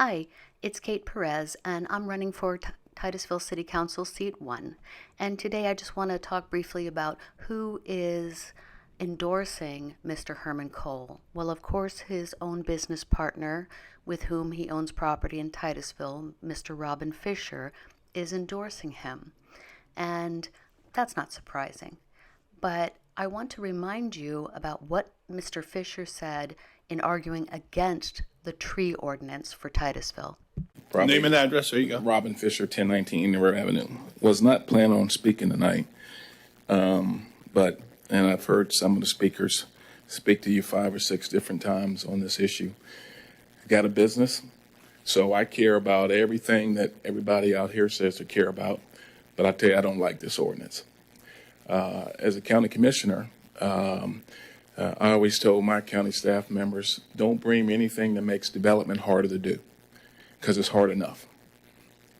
Hi, it's Kate Perez, and I'm running for Titusville City Council Seat 1. And today I just want to talk briefly about who is endorsing Mr. Herman Cole. Well, of course, his own business partner, with whom he owns property in Titusville, Mr. Robin Fisher, is endorsing him. And that's not surprising. But I want to remind you about what Mr. Fisher said in arguing against the tree ordinance for Titusville. Name and address, there you go. Robin Fisher, 1019 River Avenue. Was not planning on speaking tonight, and I've heard some of the speakers speak to you 5 or 6 different times on this issue. I got a business, so I care about everything that everybody out here says to care about, but I tell you, I don't like this ordinance. As a county commissioner, I always told my county staff members, don't bring me anything that makes development harder to do, because it's hard enough.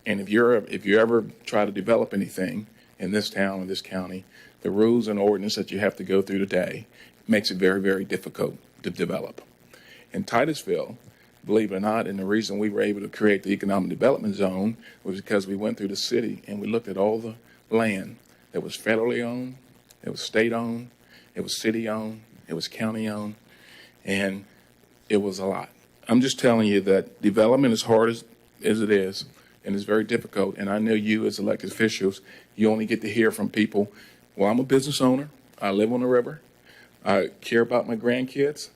And if you ever try to develop anything in this town or this county, the rules and ordinance that you have to go through today makes it very, very difficult to develop. In Titusville, believe it or not, and the reason we were able to create the economic development zone was because we went through the city and we looked at all the land that was federally owned, it was state owned, it was city owned, it was county owned, and it was a lot. I'm just telling you that development, as hard as it is, and it's very difficult, and I know you as elected officials, you only get to hear from people, well, I'm a business owner, I live on the river, I care about my grandkids,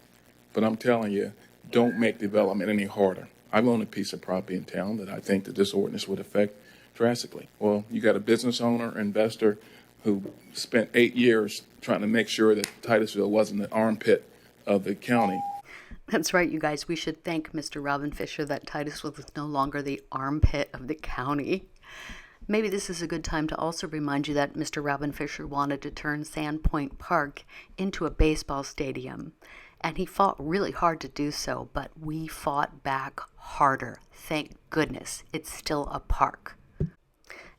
but I'm telling you, don't make development any harder. I've owned a piece of property in town that I think that this ordinance would affect drastically. Well, you got a business owner, investor, who spent 8 years trying to make sure that Titusville wasn't the armpit of the county. That's right, you guys. We should thank Mr. Robin Fisher that Titusville is no longer the armpit of the county. Maybe this is a good time to also remind you that Mr. Robin Fisher wanted to turn Sandpoint Park into a baseball stadium. And he fought really hard to do so, but we fought back harder. Thank goodness it's still a park.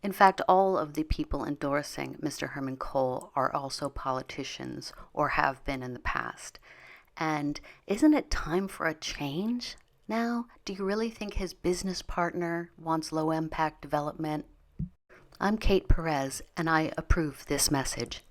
In fact, all of the people endorsing Mr. Herman Cole are also politicians or have been in the past. And isn't it time for a change now? Do you really think his business partner wants low-impact development? I'm Kate Perez, and I approve this message.